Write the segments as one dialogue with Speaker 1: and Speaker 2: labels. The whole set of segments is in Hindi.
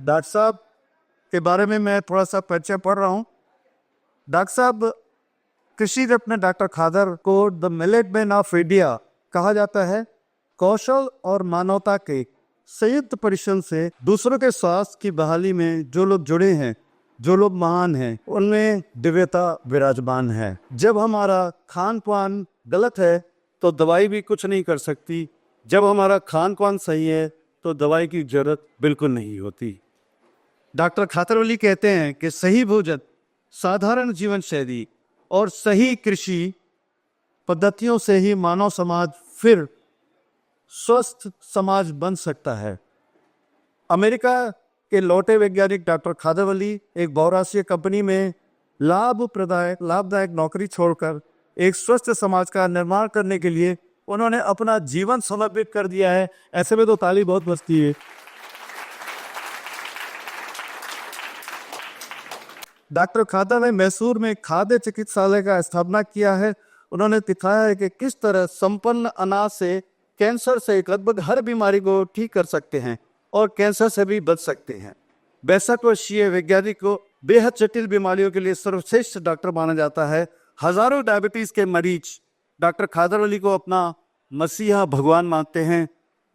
Speaker 1: डॉक्टर साहब के बारे में मैं थोड़ा सा परिचय पढ़ रहा हूँ। डॉक्टर साहब कृषि रत्न डॉक्टर खादर को the millet man of India कहा जाता है। कौशल और मानवता के संयुक्त परिश्रम से दूसरों के स्वास्थ्य की बहाली में जो लोग जुड़े हैं, जो लोग महान हैं, उनमें दिव्यता विराजमान है। जब हमारा खान पान गलत है तो दवाई भी कुछ नहीं कर सकती। जब हमारा खान पान सही है तो दवाई की जरूरत बिल्कुल नहीं होती। डॉक्टर खातरवली कहते हैं कि सही भोजन, साधारण जीवन शैली और सही कृषि पद्धतियों से ही मानव समाज फिर स्वस्थ समाज बन सकता है। अमेरिका के लौटे वैज्ञानिक डॉक्टर खादरवली एक बहुराष्ट्रीय कंपनी में लाभदायक नौकरी छोड़कर एक स्वस्थ समाज का निर्माण करने के लिए उन्होंने अपना जीवन समर्पित कर दिया है। ऐसे में तो ताली बहुत बजती है। डॉक्टर खादर ने मैसूर में खाद्य चिकित्सालय का स्थापना किया है। उन्होंने दिखाया है कि किस तरह संपन्न अनाज से कैंसर से लगभग हर बीमारी को ठीक कर सकते हैं और कैंसर से भी बच सकते हैं। 62 वर्षीय वैज्ञानिक को बेहद जटिल बीमारियों के लिए सर्वश्रेष्ठ डॉक्टर माना जाता है। हजारों डायबिटीज के मरीज डॉक्टर खादरवली को अपना मसीहा भगवान मानते हैं,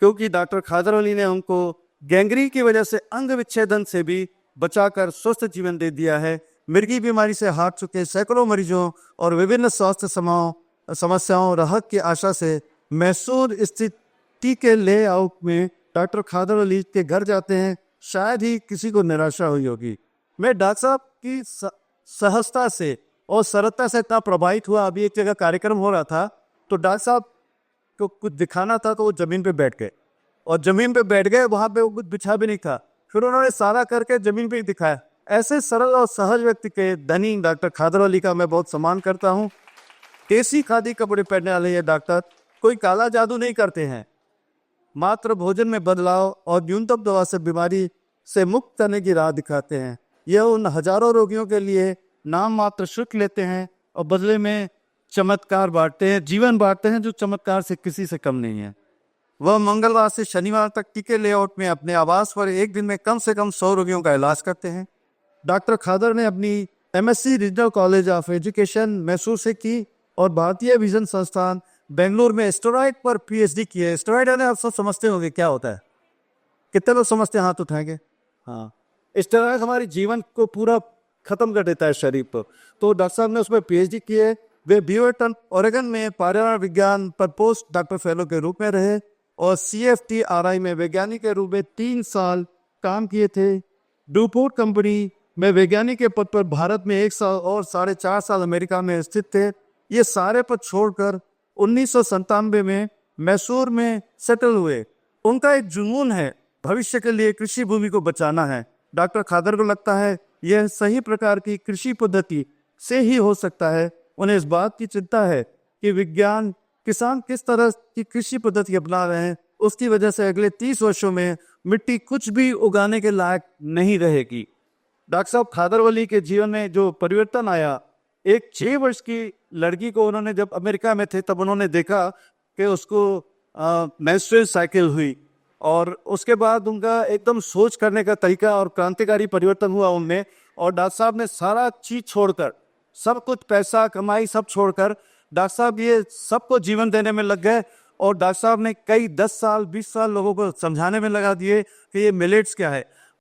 Speaker 1: क्योंकि डॉक्टर खादरवली ने उनको गैंग्रीन की वजह से अंग विच्छेदन से भी बचाकर स्वस्थ जीवन दे दिया है। मिर्गी बीमारी से हार चुके सैकड़ों मरीजों और विभिन्न स्वास्थ्य समस्याओं राहत की आशा से मैसूर स्थित टीके लेआउट में डॉक्टर खादरवली के घर जाते हैं। शायद ही किसी को निराशा हुई होगी। मैं डॉक्टर साहब की सहजता से और सरलता से इतना प्रभावित हुआ। अभी एक जगह कार्यक्रम हो रहा था तो डॉक्टर साहब को कुछ दिखाना था तो वो जमीन पे बैठ गए और जमीन पे बैठ गए। वहां पे वो कुछ बिछा भी नहीं था, फिर उन्होंने सारा करके जमीन पे ही दिखाया। ऐसे सरल और सहज व्यक्ति के धनी डॉक्टर खादरवली का मैं बहुत सम्मान करता हूँ। देसी खादी कपड़े पहनने वाले ये डॉक्टर कोई काला जादू नहीं करते हैं, मात्र भोजन में बदलाव और न्यूनतम दवा से बीमारी से मुक्त करने की राह दिखाते हैं। यह उन हजारों रोगियों के लिए नाम मात्र शुल्क लेते हैं और बदले में चमत्कार बांटते हैं, जीवन बांटते हैं जो चमत्कार से किसी से कम नहीं है। वह मंगलवार से शनिवार तक टीके लेआउट में अपने आवास पर एक दिन में कम से कम 100 रोगियों का इलाज करते हैं। डॉक्टर खादर ने अपनी MSc regional college of education Mysore से की और भारतीय विजन संस्थान बेंगलुरु में स्टेरॉइड पर PhD की है। स्टेरॉइड आप सब समझते होंगे क्या होता है? कितने लोग समझते हैं? हाथ उठाएंगे। हाँ, स्टेरॉइड हमारे जीवन को पूरा खत्म कर देता है शरीर पर। तो डॉक्टर साहब ने उसमें PhD की है। वे ब्यूएटन ओरेगन में पर्यावरण विज्ञान पर पोस्ट डॉक्टर फेलो के रूप में रहे और CFTRI में वैज्ञानिक के रूप में 3 साल काम किए थे। डूपोर्ट कंपनी में वैज्ञानिक के पद पर भारत में 1 साल और 4.5 साल अमेरिका में स्थित थे। ये सारे पद छोड़कर 1997 में मैसूर में सेटल हुए। उनका एक जुनून है भविष्य के लिए कृषि भूमि को बचाना है। डॉक्टर खादर को लगता है यह सही प्रकार की कृषि पद्धति से ही हो सकता है। उन्हें इस बात की चिंता है कि विज्ञान किसान किस तरह की कृषि पद्धति अपना रहे हैं, उसकी वजह से अगले 30 वर्षों में मिट्टी कुछ भी उगाने के लायक नहीं रहेगी। डॉक्टर साहब खादरवली के जीवन में जो परिवर्तन आया, एक 6 वर्ष की लड़की को उन्होंने जब अमेरिका में थे तब उन्होंने देखा कि उसको मेंस्ट्रुअल साइकिल हुई और उसके बाद उनका एकदम सोच करने का तरीका और क्रांतिकारी परिवर्तन हुआ उनमें। और डॉक्टर साहब ने सारा चीज छोड़कर, सब कुछ पैसा कमाई सब छोड़कर डॉक्टर साहब ये सबको जीवन देने में लग गए। और डॉक्टर साहब ने कई 10 साल 20 साल लोगों को समझाने में लगा दिए कि ये मिलेट्स क्या है।